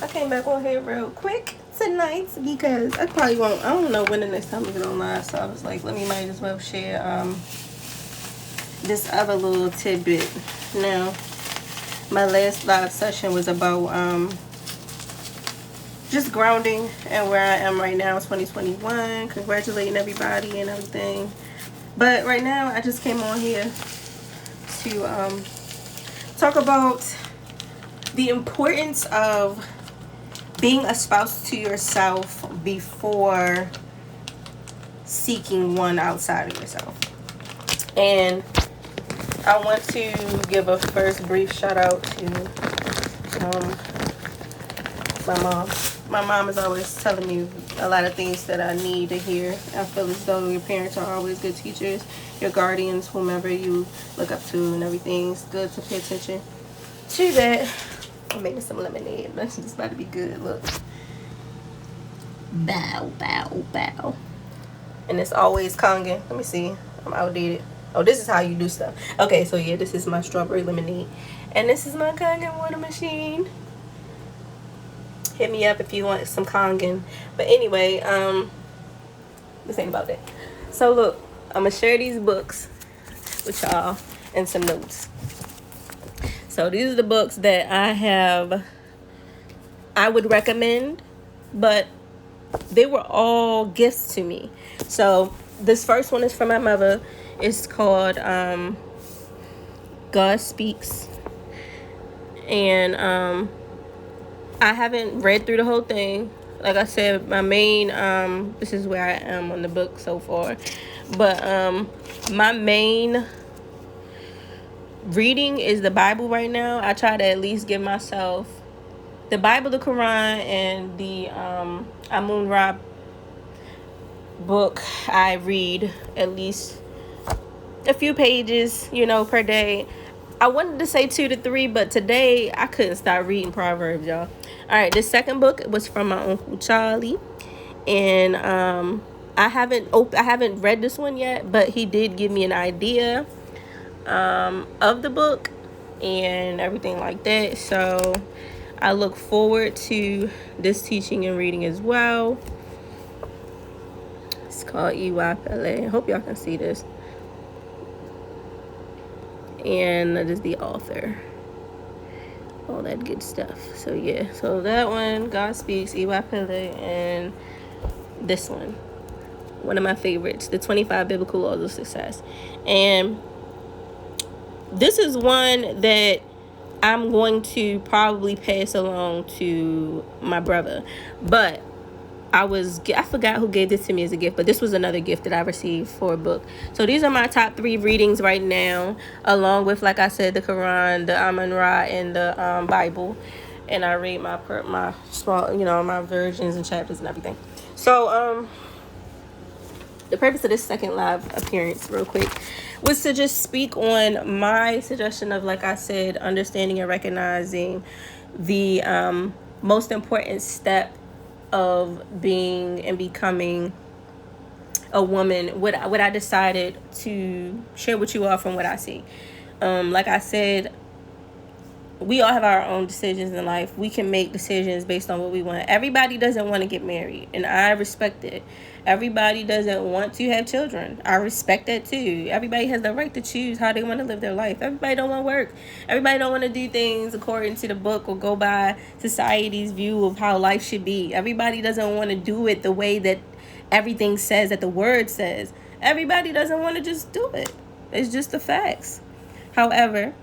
I came back on here real quick tonight because I probably won't. I don't know when the next time we get on live, so I was like, let me might as well share this other little tidbit. Now, my last live session was about just grounding and where I am right now, 2021. Congratulating everybody and everything. But right now, I just came on here to talk about the importance of being a spouse to yourself before seeking one outside of yourself. And I want to give a first brief shout out to my mom. My mom is always telling me a lot of things that I need to hear. I feel as though your parents are always good teachers, your guardians, whomever you look up to and everything. It's good to pay attention to that. I'm making some lemonade. It's about to be good. Look. Bow, bow, bow. And it's always Kangen. Let me see. I'm outdated. Oh, this is how you do stuff. Okay, so yeah, this is my strawberry lemonade. And this is my Kangen water machine. Hit me up if you want some Kangen. But anyway, this ain't about that. So look, I'm gonna share these books with y'all and some notes. So these are the books that I would recommend, but they were all gifts to me. So this first one is from my mother. It's called God Speaks. And I haven't read through the whole thing. Like I said, my main this is where I am on the book so far. But my main reading is the Bible right now. I try to at least give myself the Bible, the Quran, and the Amun Ra book. I read at least a few pages, per day. I wanted to say 2 to 3, but today I couldn't stop reading Proverbs, y'all. All right, the second book was from my Uncle Charlie, and I haven't read this one yet, but he did give me an idea of the book and everything like that. So I look forward to this teaching and reading as well. It's called EY I hope y'all can see this. And that is the author. All that good stuff. So yeah, so that one, God Speaks, EY Pele, and this one of my favorites, the 25 Biblical Laws of Success. And this is one that I'm going to probably pass along to my brother, but I forgot who gave this to me as a gift, but this was another gift that I received for a book. So these are my top 3 readings right now, along with, like I said, the Quran, the Amun Ra, and the Bible. And I read my small, my versions and chapters and everything. So the purpose of this second live appearance, real quick, was to just speak on my suggestion of, like I said, understanding and recognizing the most important step of being and becoming a woman. What I decided to share with you all from what I see. Like I said, we all have our own decisions in life. We can make decisions based on what we want. Everybody doesn't want to get married, and I respect it. Everybody doesn't want to have children. I respect that too. Everybody has the right to choose how they want to live their life. Everybody don't want to work. Everybody don't want to do things according to the book or go by society's view of how life should be. Everybody doesn't want to do it the way that everything says, that the word says. Everybody doesn't want to just do it. It's just the facts. However,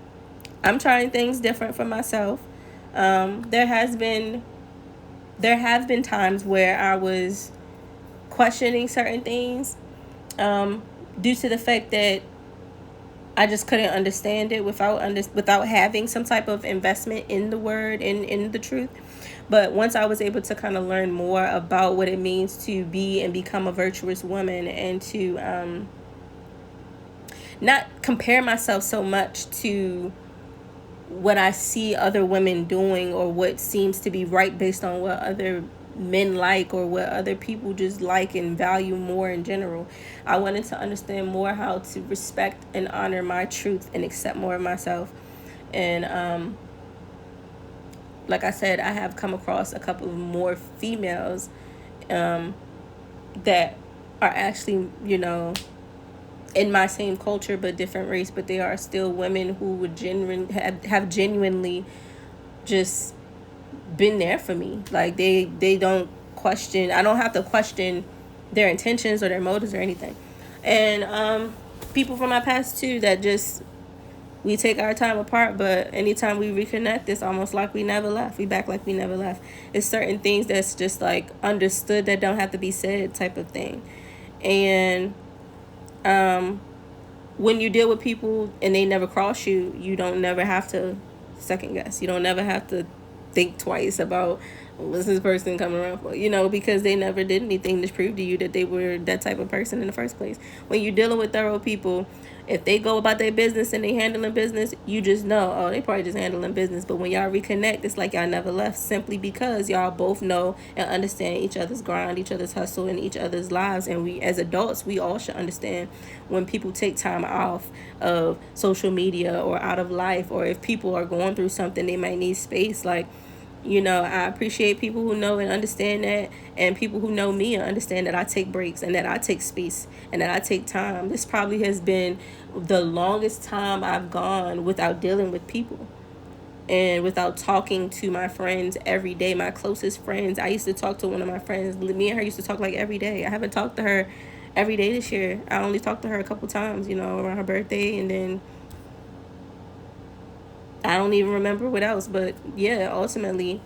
I'm trying things different for myself. There have been times where I was questioning certain things due to the fact that I just couldn't understand it without having some type of investment in the word and in the truth. But once I was able to kind of learn more about what it means to be and become a virtuous woman, and to not compare myself so much to what I see other women doing or what seems to be right based on what other men like or what other people just like and value more in general. I wanted to understand more how to respect and honor my truth and accept more of myself. And like I said, I have come across a couple of more females that are actually, in my same culture but different race, but they are still women who would have genuinely just been there for me. Like they don't question. I don't have to question their intentions or their motives or anything. And people from my past too that just we take our time apart, but anytime we reconnect, it's almost like we never left. We back like we never left. It's certain things that's just like understood that don't have to be said type of thing. And when you deal with people and they never cross you, you don't never have to second guess. You don't never have to think twice about what's this person coming around for, because they never did anything to prove to you that they were that type of person in the first place. When you're dealing with thorough people, if they go about their business and they handling business, you just know, oh, they probably just handling business. But when y'all reconnect, it's like y'all never left, simply because y'all both know and understand each other's grind, each other's hustle, and each other's lives. And we, as adults, we all should understand when people take time off of social media or out of life, or if people are going through something, they might need space. Like, I appreciate people who know and understand that, and people who know me and understand that I take breaks and that I take space and that I take time. This probably has been the longest time I've gone without dealing with people and without talking to my friends every day, my closest friends. I used to talk to one of my friends. Me and her used to talk like every day. I haven't talked to her every day this year. I only talked to her a couple times, around her birthday, and then I don't even remember what else. But yeah, ultimately,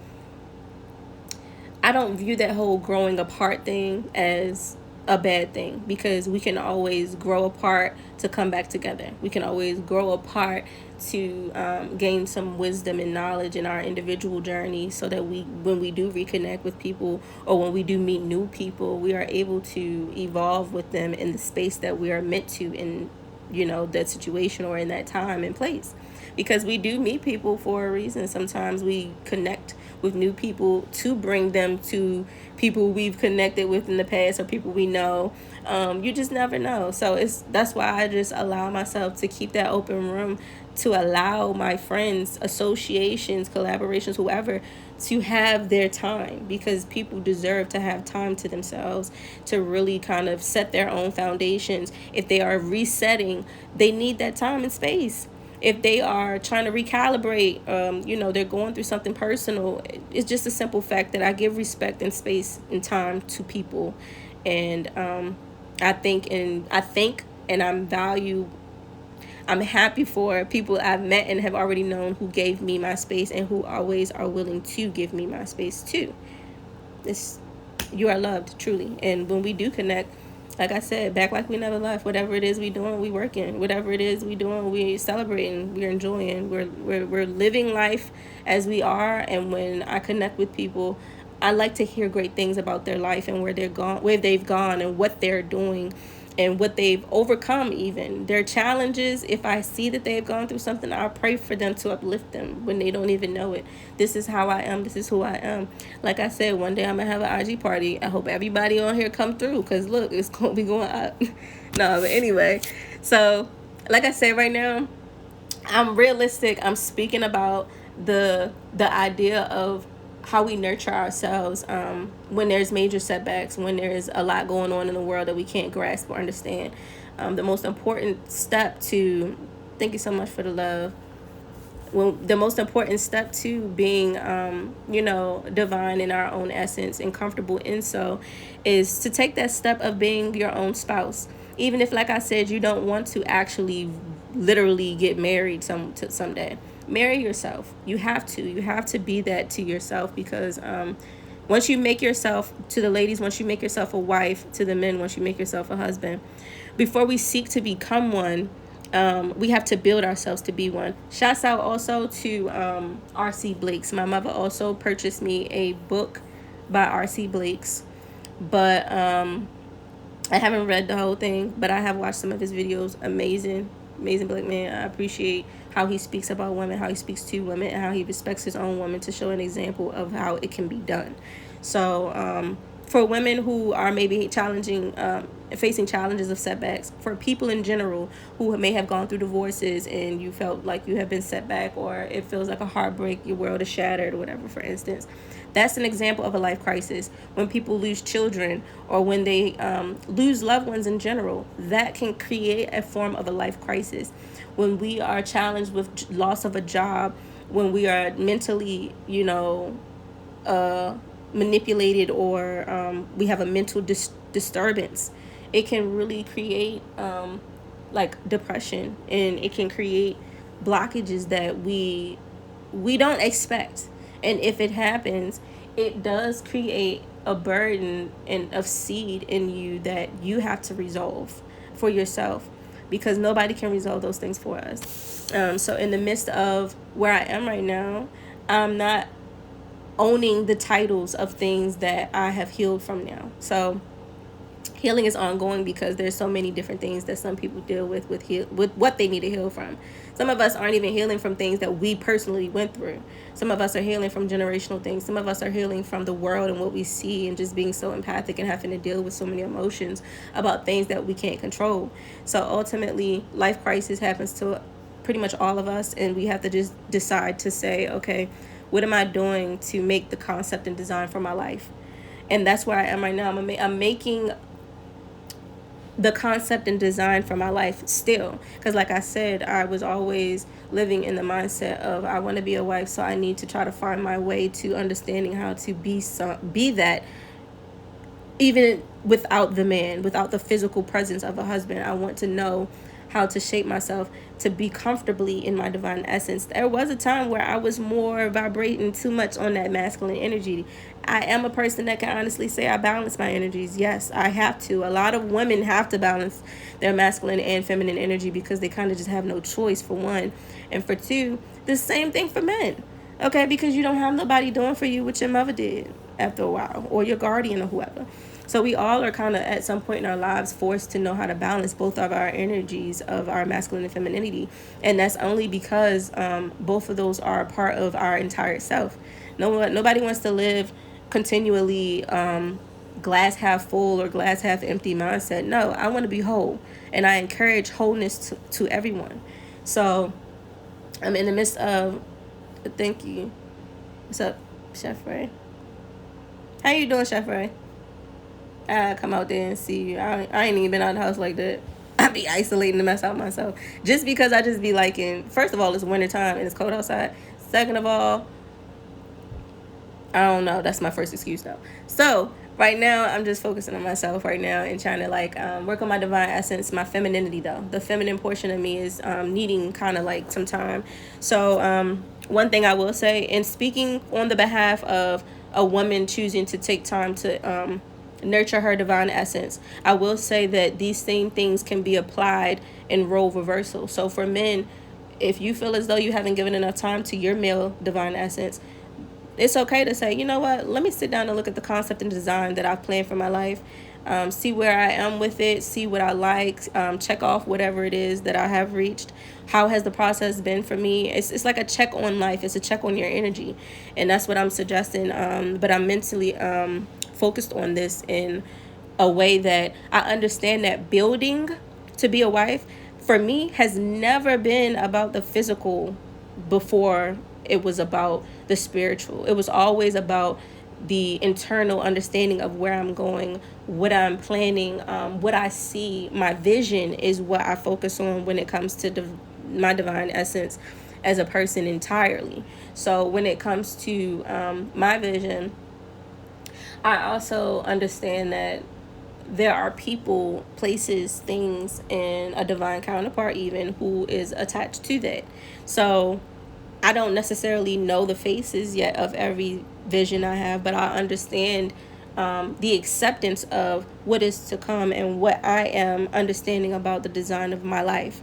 I don't view that whole growing apart thing as a bad thing, because we can always grow apart to come back together. We can always grow apart to gain some wisdom and knowledge in our individual journey, so that when we do reconnect with people, or when we do meet new people, we are able to evolve with them in the space that we are meant to in, that situation or in that time and place. Because we do meet people for a reason. Sometimes we connect with new people to bring them to people we've connected with in the past, or people we know. You just never know. So that's why I just allow myself to keep that open room, to allow my friends, associations, collaborations, whoever, to have their time, because people deserve to have time to themselves, to really kind of set their own foundations. If they are resetting, they need that time and space. If they are trying to recalibrate, they're going through something personal, it's just a simple fact that I give respect and space and time to people. And I think and I'm happy for people I've met and have already known who gave me my space, and who always are willing to give me my space too. You are loved, truly. And when we do connect, like I said, back like we never left. Whatever it is we doing, we working. Whatever it is we doing, we celebrating. We're enjoying. We're living life as we are. And when I connect with people, I like to hear great things about their life and where they've gone, and what they're doing, and what they've overcome, even their challenges. If I see that they've gone through something, I'll pray for them to uplift them when they don't even know it. This is how I am. This is who I am. Like I said, one day I'm going to have an IG party. I hope everybody on here come through, because look, it's going to be going up. No, but anyway. So, like I said, right now, I'm realistic. I'm speaking about the idea of how we nurture ourselves when there's major setbacks, when there's a lot going on in the world that we can't grasp or understand. The most important step to, thank you so much for the love. Well, the most important step to being, divine in our own essence and comfortable in so, is to take that step of being your own spouse. Even if, like I said, you don't want to actually literally get married someday. Marry yourself. You have to be that to yourself, because once you make yourself, to the ladies, once you make yourself a wife, to the men, once you make yourself a husband, before we seek to become one, we have to build ourselves to be one. Shouts out also to R.C. Blakes. My mother also purchased me a book by R.C. Blakes, but I haven't read the whole thing, but I have watched some of his videos. Amazing black man. I appreciate how he speaks about women, how he speaks to women, and how he respects his own woman to show an example of how it can be done. So for women who are maybe facing challenges of setbacks, for people in general who may have gone through divorces and you felt like you have been set back, or it feels like a heartbreak, your world is shattered or whatever, for instance, that's an example of a life crisis. When people lose children, or when they lose loved ones in general, that can create a form of a life crisis. When we are challenged with loss of a job, when we are mentally, manipulated, or we have a mental disturbance, it can really create like depression, and it can create blockages that we don't expect. And if it happens, it does create a burden and of seed in you that you have to resolve for yourself, because nobody can resolve those things for us. So in the midst of where I am right now, I'm not owning the titles of things that I have healed from now. So healing is ongoing, because there's so many different things that some people deal with what they need to heal from. Some of us aren't even healing from things that we personally went through. Some of us are healing from generational things. Some of us are healing from the world and what we see, and just being so empathic and having to deal with so many emotions about things that we can't control. So ultimately, life crisis happens to pretty much all of us, and we have to just decide to say, okay, what am I doing to make the concept and design for my life? And that's where I am right now. I'm making the concept and design for my life still, because like I said, I was always living in the mindset of I want to be a wife, so I need to try to find my way to understanding how to be that, even without the man, without the physical presence of a husband. I want to know how to shape myself to be comfortably in my divine essence. There was a time where I was more vibrating too much on that masculine energy. I am a person that can honestly say I balance my energies. Yes, I have to. A lot of women have to balance their masculine and feminine energy, because they kind of just have no choice, for one. And for two, the same thing for men. Okay, because you don't have nobody doing for you what your mother did after a while, or your guardian, or whoever. So we all are kind of at some point in our lives forced to know how to balance both of our energies of our masculine and femininity. And that's only because both of those are a part of our entire self. Nobody wants to live continually glass half full or glass half empty mindset. No, I want to be whole. And I encourage wholeness to everyone. So I'm in the midst of, thank you. What's up, Chef Ray? How you doing, Chef Ray? I come out there and see you. I ain't even been out of the house like that. I be isolating the mess out myself. Just because I just be liking, first of all, it's winter time and it's cold outside. Second of all, I don't know. That's my first excuse though. So right now, I'm just focusing on myself right now and trying to work on my divine essence, my femininity though. The feminine portion of me is needing kind of like some time. So one thing I will say, in speaking on the behalf of a woman choosing to take time to nurture her divine essence, I will say that these same things can be applied in role reversal. So for men, if you feel as though you haven't given enough time to your male divine essence, it's okay to say, you know what, let me sit down and look at the concept and design that I've planned for my life. See where I am with it, see what I like, check off whatever it is that I have reached. How has the process been for me? It's like a check on life. It's a check on your energy. And that's what I'm suggesting. But I'm mentally focused on this in a way that I understand that building to be a wife, for me, has never been about the physical before it was about the spiritual. It was always about the internal understanding of where I'm going, what I'm planning, what I see. My vision is what I focus on when it comes to my divine essence as a person entirely. So when it comes to my vision, I also understand that there are people, places, things, and a divine counterpart even who is attached to that. So I don't necessarily know the faces yet of every vision I have, but I understand the acceptance of what is to come and what I am understanding about the design of my life.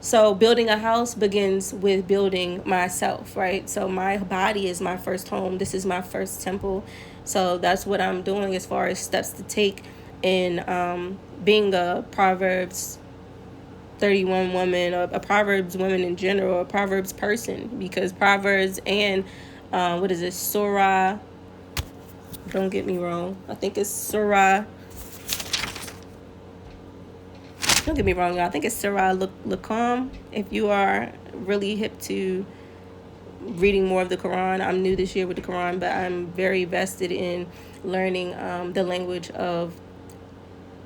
So building a house begins with building myself, right? So my body is my first home. This is my first temple. So that's what I'm doing as far as steps to take in being a Proverbs 31 woman, or a Proverbs woman in general, a Proverbs person, because Proverbs and Surah Don't get me wrong. I think it's Surah. Don't get me wrong, y'all. I think it's Surah Laqam. If you are really hip to reading more of the Quran, I'm new this year with the Quran, but I'm very vested in learning the language of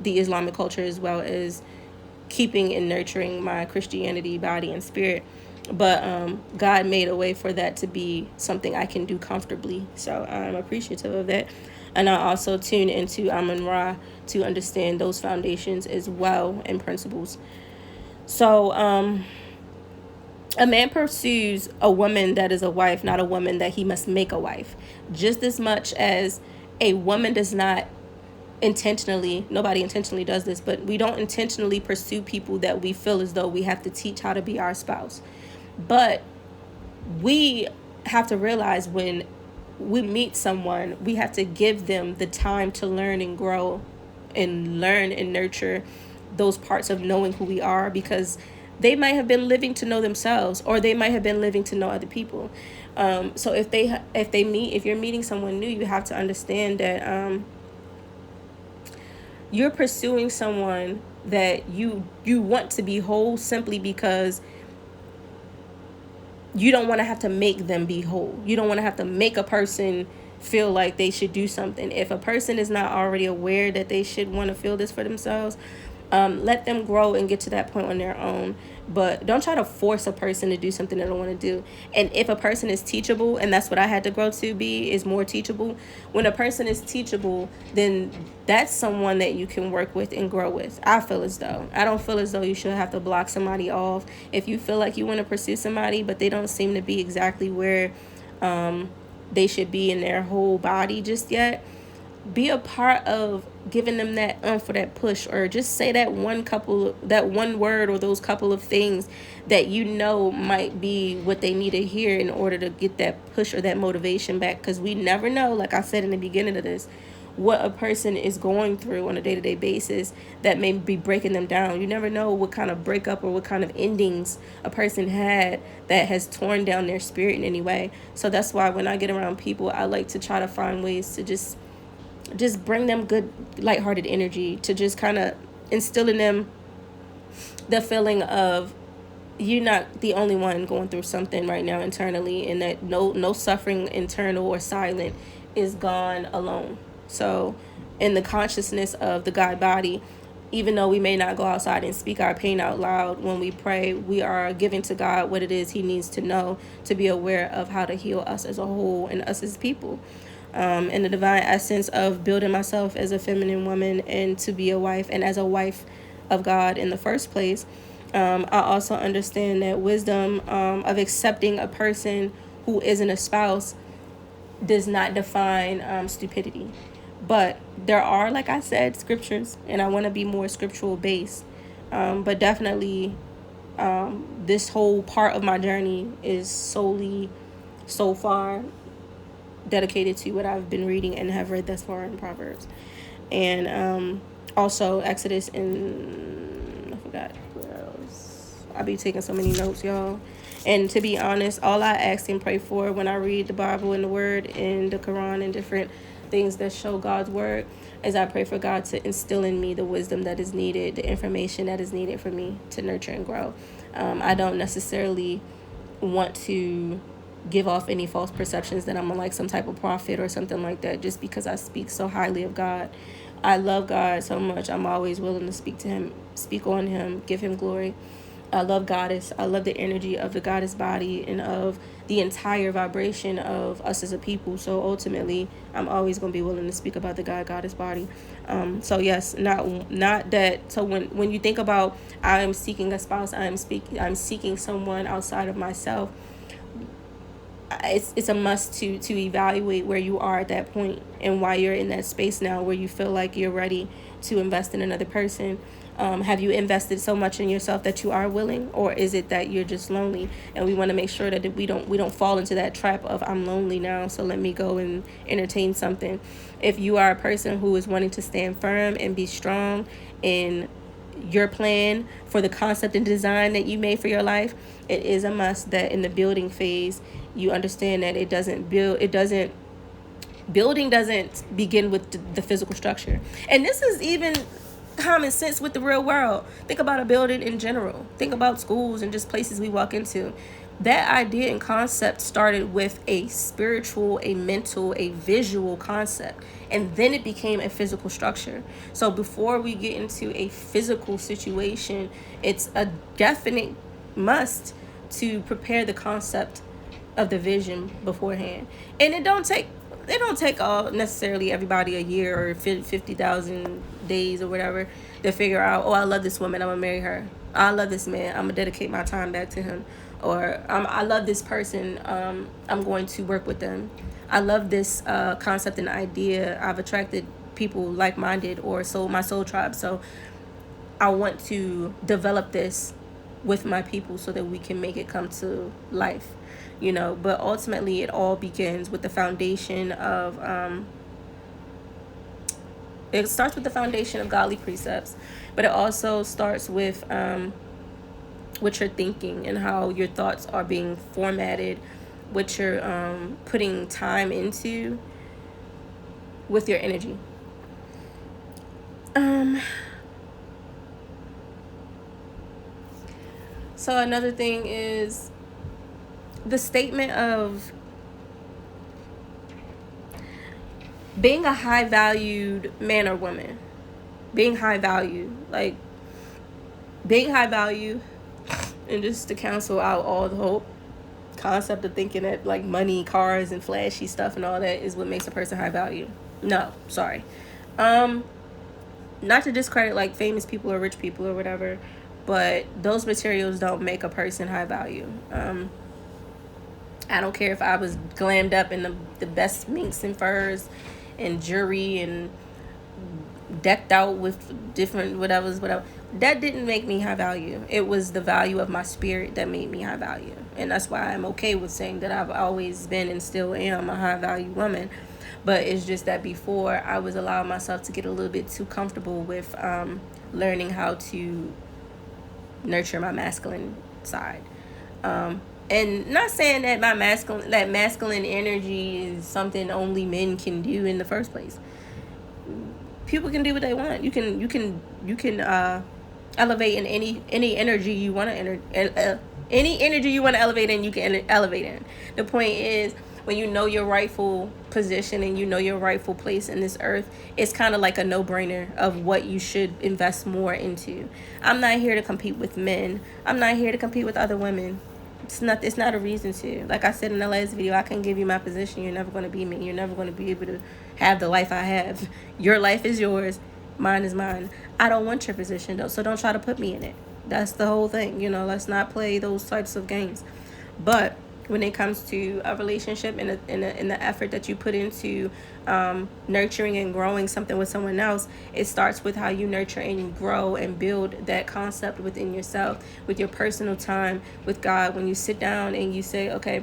the Islamic culture, as well as keeping and nurturing my Christianity body and spirit. But God made a way for that to be something I can do comfortably, so I'm appreciative of that. And I also tune into Amun-Ra to understand those foundations as well and principles. So a man pursues a woman that is a wife, not a woman that he must make a wife, just as much as a woman does not intentionally, nobody intentionally does this, but we don't intentionally pursue people that we feel as though we have to teach how to be our spouse. But we have to realize when we meet someone, we have to give them the time to learn and grow and learn and nurture those parts of knowing who we are, because they might have been living to know themselves, or they might have been living to know other people. So if you're meeting someone new, you have to understand that you're pursuing someone that you want to be whole, simply because you don't want to have to make them be whole. You don't want to have to make a person feel like they should do something. If a person is not already aware that they should want to feel this for themselves, let them grow and get to that point on their own. But don't try to force a person to do something they don't want to do. And if a person is teachable, and that's what I had to grow to be, is more teachable. When a person is teachable, then that's someone that you can work with and grow with. I don't feel as though you should have to block somebody off. If you feel like you want to pursue somebody, but they don't seem to be exactly where they should be in their whole body just yet, be a part of giving them that for that push, or just say that one word or those couple of things that you know might be what they need to hear in order to get that push or that motivation back. Because we never know, like I said in the beginning of this, what a person is going through on a day-to-day basis that may be breaking them down. You never know what kind of breakup or what kind of endings a person had that has torn down their spirit in any way. So that's why when I get around people, I like to try to find ways to just bring them good, lighthearted energy, to just kind of instill in them the feeling of you're not the only one going through something right now internally, and that no suffering, internal or silent, is gone alone. So in the consciousness of the God body, even though we may not go outside and speak our pain out loud, when we pray, we are giving to God what it is he needs to know to be aware of how to heal us as a whole and us as people. In the divine essence of building myself as a feminine woman and to be a wife, and as a wife of God in the first place. I also understand that wisdom of accepting a person who isn't a spouse does not define stupidity. But there are, like I said, scriptures, and I want to be more scriptural based. But definitely, this whole part of my journey is solely, so far, dedicated to what I've been reading and have read thus far in Proverbs. And also Exodus, and I forgot what else. I be taking so many notes, y'all. And to be honest, all I ask and pray for when I read the Bible and the Word and the Quran and different things that show God's Word is I pray for God to instill in me the wisdom that is needed, the information that is needed for me to nurture and grow. I don't necessarily want to give off any false perceptions that I'm like some type of prophet or something like that, just because I speak so highly of God. I love God so much. I'm always willing to speak to him, speak on him, give him glory. I love Goddess. I love the energy of the Goddess body and of the entire vibration of us as a people. So ultimately, I'm always going to be willing to speak about the Goddess body. So yes, not that. So when you think about I am seeking a spouse, I'm seeking someone outside of myself. It's a must to evaluate where you are at that point and why you're in that space now where you feel like you're ready to invest in another person. Have you invested so much in yourself that you are willing, or is it that you're just lonely? And we want to make sure that we don't fall into that trap of I'm lonely now, so let me go and entertain something. If you are a person who is wanting to stand firm and be strong in your plan for the concept and design that you made for your life, it is a must that in the building phase you understand that it doesn't Building doesn't begin with the physical structure. And this is even common sense with the real world. Think about a building in general. Think about schools and just places we walk into. That idea and concept started with a spiritual, a mental, a visual concept, and then it became a physical structure. So before we get into a physical situation, it's a definite must to prepare the concept of the vision beforehand. And it don't take all necessarily everybody a year or 50,000 days or whatever to figure out, oh, I love this woman, I'm gonna marry her. I love this man, I'm gonna dedicate my time back to him. Or I love this person, I'm going to work with them. I love this concept and idea. I've attracted people like-minded or my soul tribe. So I want to develop this with my people so that we can make it come to life, but ultimately it all begins with the foundation of it starts with the foundation of godly precepts, but it also starts with what you're thinking and how your thoughts are being formatted, what you're putting time into with your energy. So another thing is the statement of being a high valued man or woman. Being high value, like being high value, and just to cancel out all the whole concept of thinking that like money, cars, and flashy stuff and all that is what makes a person high value. No, sorry. Not to discredit like famous people or rich people or whatever, but those materials don't make a person high value. I don't care if I was glammed up in the best minks and furs and jewelry and decked out with different whatever. That didn't make me high value. It was the value of my spirit that made me high value. And that's why I'm okay with saying that I've always been and still am a high value woman. But it's just that before I was allowing myself to get a little bit too comfortable with learning how to nurture my masculine side. And not saying that masculine energy is something only men can do in the first place. People can do what they want. You can elevate in any energy you want to any energy you want to elevate in. You can elevate in. The point is, when you know your rightful position and you know your rightful place in this earth, it's kind of like a no-brainer of what you should invest more into. I'm not here to compete with men. I'm not here to compete with other women. It's not a reason to. Like I said in the last video, I can give you my position. You're never going to be me. You're never going to be able to have the life I have. Your life is yours. Mine is mine. I don't want your position though, so don't try to put me in it. That's the whole thing. Let's not play those types of games. But when it comes to a relationship and the effort that you put into nurturing and growing something with someone else, it starts with how you nurture and grow and build that concept within yourself, with your personal time with God. When you sit down and you say, okay,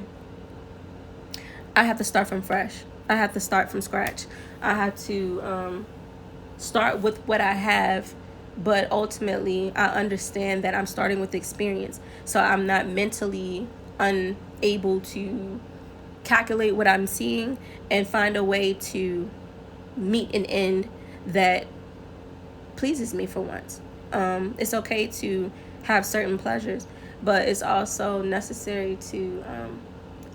I have to start from fresh. I have to start from scratch. I have to start with what I have, but ultimately I understand that I'm starting with experience, so I'm not mentally unable to calculate what I'm seeing and find a way to meet an end that pleases me for once. It's okay to have certain pleasures, but it's also necessary to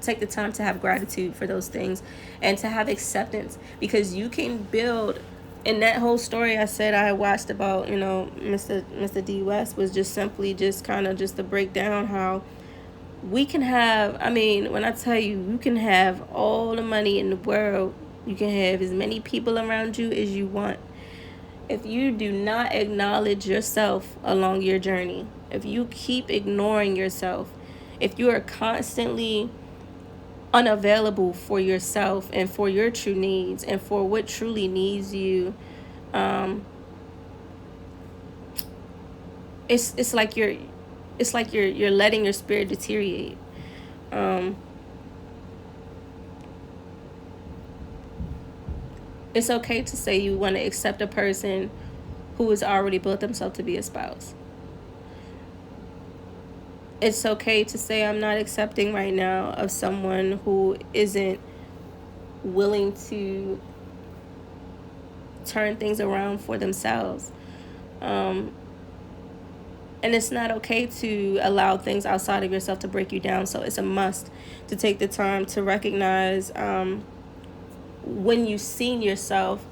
take the time to have gratitude for those things and to have acceptance, because you can build. In that whole story I said I watched about, Mr. D West, was just simply just kind of just to break down how we can have, when I tell you, you can have all the money in the world, you can have as many people around you as you want. If you do not acknowledge yourself along your journey, if you keep ignoring yourself, if you are constantly unavailable for yourself and for your true needs and for what truly needs you, it's like you're letting your spirit deteriorate. It's okay to say you want to accept a person who has already built themselves to be a spouse. It's okay to say I'm not accepting right now of someone who isn't willing to turn things around for themselves. And it's not okay to allow things outside of yourself to break you down. So it's a must to take the time to recognize when you've seen yourself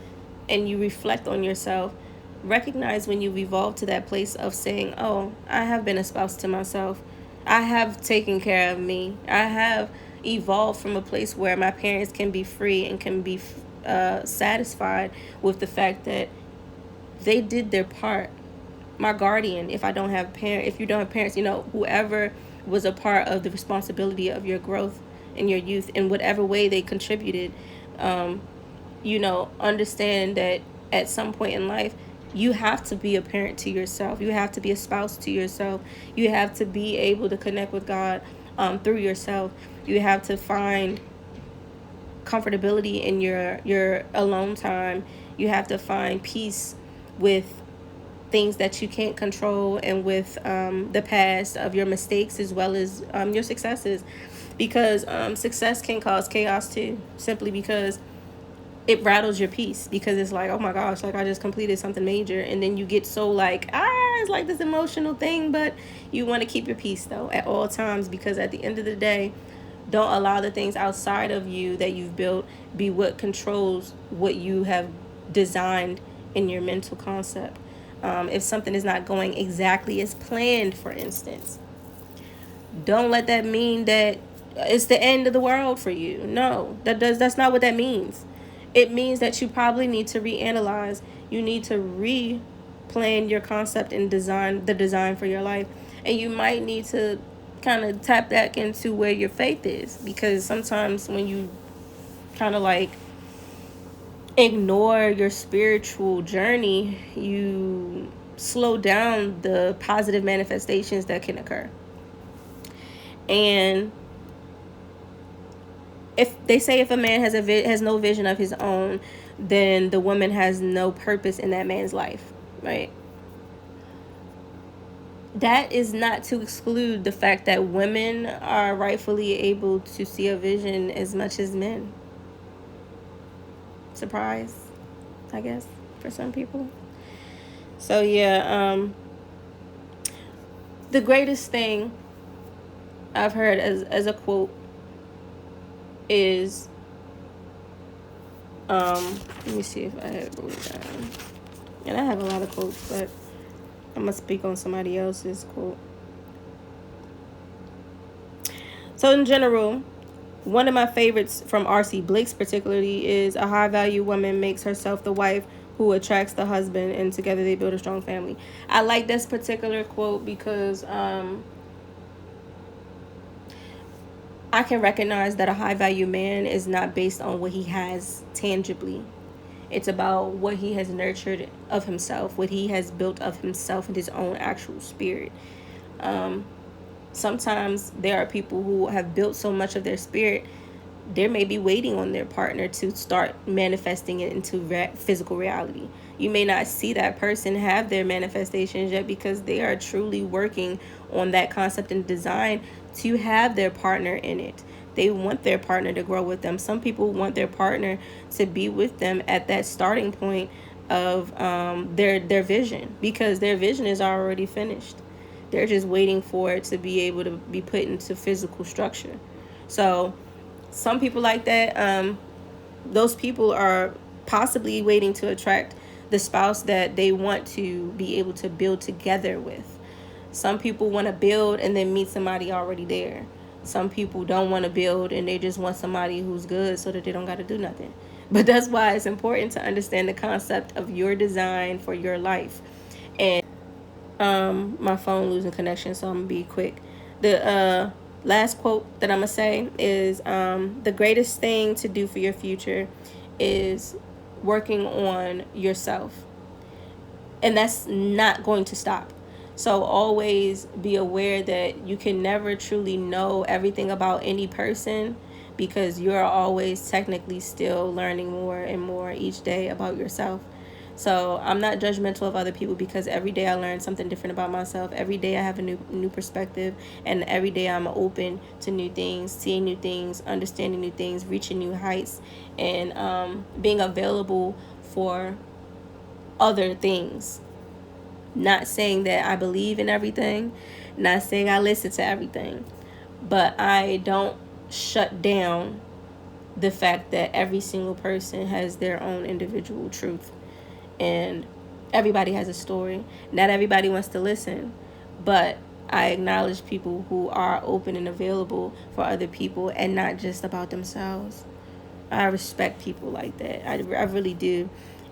and you reflect on yourself. Recognize when you've evolved to that place of saying, oh, I have been a spouse to myself. I have taken care of me. I have evolved from a place where my parents can be free and can be satisfied with the fact that they did their part. My guardian, if you don't have parents, whoever was a part of the responsibility of your growth in your youth in whatever way they contributed, understand that at some point in life, you have to be a parent to yourself. You have to be a spouse to yourself. You have to be able to connect with God through yourself. You have to find comfortability in your alone time. You have to find peace with things that you can't control and with the past of your mistakes as well as your successes, because success can cause chaos too, simply because it rattles your peace, because it's like, oh my gosh, like I just completed something major, and then you get so like, it's like this emotional thing. But you want to keep your peace though at all times, because at the end of the day, don't allow the things outside of you that you've built be what controls what you have designed in your mental concept. If something is not going exactly as planned, for instance, don't let that mean that it's the end of the world for you. No, that's not what that means. It means that you probably need to reanalyze. You need to replan your concept and design for your life. And you might need to kind of tap back into where your faith is, because sometimes when you kind of like ignore your spiritual journey, you slow down the positive manifestations that can occur. And if they say if a man has no vision of his own, then the woman has no purpose in that man's life, right? That is not to exclude the fact that women are rightfully able to see a vision as much as men. Surprise, I guess, for some people. So yeah, the greatest thing I've heard as a quote is, let me see if I have wrote it down. And I have a lot of quotes, but I'm gonna speak on somebody else's quote. So in general, one of my favorites from R.C. Blix particularly is, a high value woman makes herself the wife who attracts the husband, and together they build a strong family. I like this particular quote because I can recognize that a high value man is not based on what he has tangibly. It's about what he has nurtured of himself, what he has built of himself and his own actual spirit. Sometimes there are people who have built so much of their spirit, they may be waiting on their partner to start manifesting it into physical reality. You may not see that person have their manifestations yet, because they are truly working on that concept and design to have their partner in it. They want their partner to grow with them. Some people want their partner to be with them at that starting point of their vision, because their vision is already finished. They're just waiting for it to be able to be put into physical structure. So some people like that, those people are possibly waiting to attract the spouse that they want to be able to build together with. Some people want to build and then meet somebody already there. Some people don't want to build and they just want somebody who's good so that they don't got to do nothing. But that's why it's important to understand the concept of your design for your life. And my phone losing connection, so I'm gonna be quick. The last quote that I'm gonna say is, the greatest thing to do for your future is working on yourself, and that's not going to stop. So always be aware that you can never truly know everything about any person, because you're always technically still learning more and more each day about yourself. So I'm not judgmental of other people, because every day I learn something different about myself. Every day I have a new perspective, and every day I'm open to new things, seeing new things, understanding new things, reaching new heights, and being available for other things. Not saying that I believe in everything, not saying I listen to everything, but I don't shut down the fact that every single person has their own individual truth, and everybody has a story. Not everybody wants to listen, but I acknowledge people who are open and available for other people and not just about themselves. I respect people like that. I really do.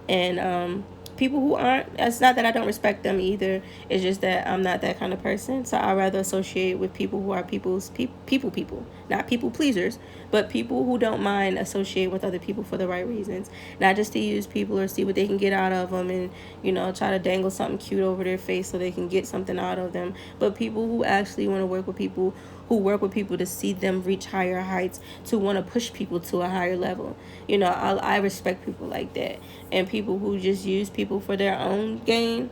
And people who aren't, it's not that I don't respect them either. It's just that I'm not that kind of person. So I rather associate with people who are people, not people pleasers, but people who don't mind associating with other people for the right reasons, not just to use people or see what they can get out of them, and try to dangle something cute over their face so they can get something out of them, but people who actually want to work with people, who work with people to see them reach higher heights, to want to push people to a higher level. I respect people like that. And people who just use people for their own gain,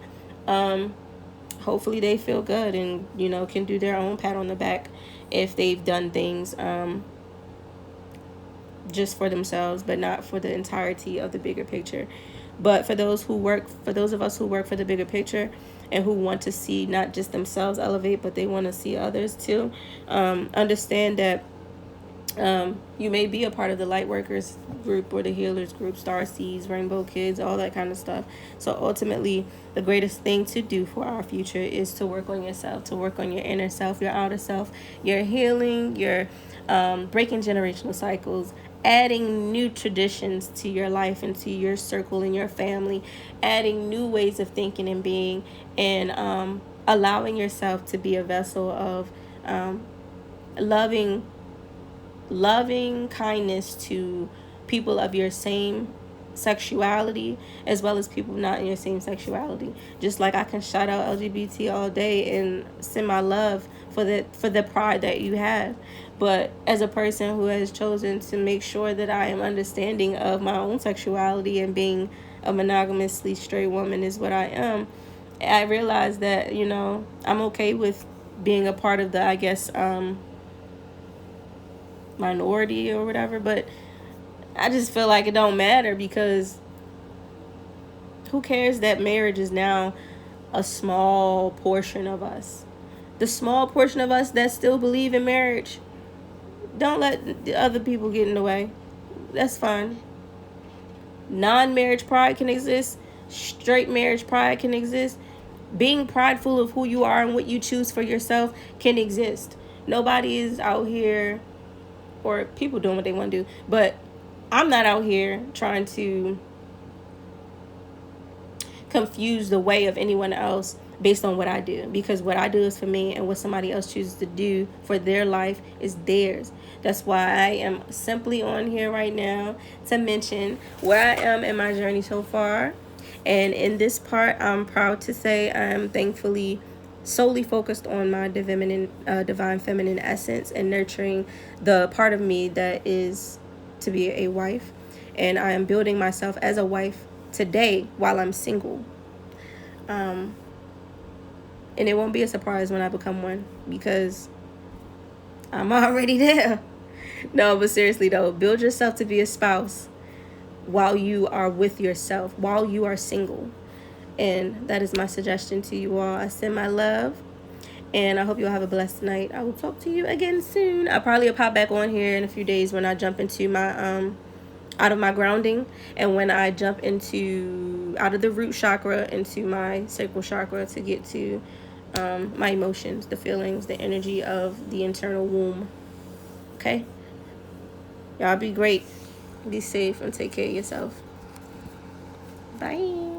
hopefully they feel good and, can do their own pat on the back if they've done things just for themselves, but not for the entirety of the bigger picture. But for those of us who work for the bigger picture, and who want to see not just themselves elevate, but they want to see others too, understand that you may be a part of the light workers group or the healers group, star seeds, rainbow kids, all that kind of stuff. So ultimately, the greatest thing to do for our future is to work on yourself, to work on your inner self, your outer self, your healing, your breaking generational cycles, adding new traditions to your life and to your circle and your family, adding new ways of thinking and being, and allowing yourself to be a vessel of loving kindness to people of your same sexuality, as well as people not in your same sexuality. Just like I can shout out LGBT all day and send my love for the pride that you have, but as a person who has chosen to make sure that I am understanding of my own sexuality and being a monogamously straight woman is what I am, I realize that I'm okay with being a part of the, I guess, minority or whatever, but I just feel like it don't matter, because who cares that marriage is now a small portion of us. The small portion of us that still believe in marriage, don't let the other people get in the way. That's fine. Non-marriage pride can exist. Straight marriage pride can exist. Being prideful of who you are and what you choose for yourself can exist. Nobody is out here, or people doing what they want to do, but I'm not out here trying to confuse the way of anyone else based on what I do, because what I do is for me, and what somebody else chooses to do for their life is theirs. That's why I am simply on here right now to mention where I am in my journey so far. And in this part, I'm proud to say I'm thankfully solely focused on my divine feminine essence, and nurturing the part of me that is to be a wife. And I am building myself as a wife today while I'm single. And it won't be a surprise when I become one, because I'm already there. No, but seriously though, build yourself to be a spouse while you are with yourself, while you are single. And that is my suggestion to you all. I send my love, and I hope you'll have a blessed night. I will talk to you again soon. I'll probably pop back on here in a few days when I jump into my out of my grounding, and when I jump into out of the root chakra into my sacral chakra to get to my emotions, the feelings, the energy of the internal womb. Okay? Y'all be great. Be safe and take care of yourself. Bye.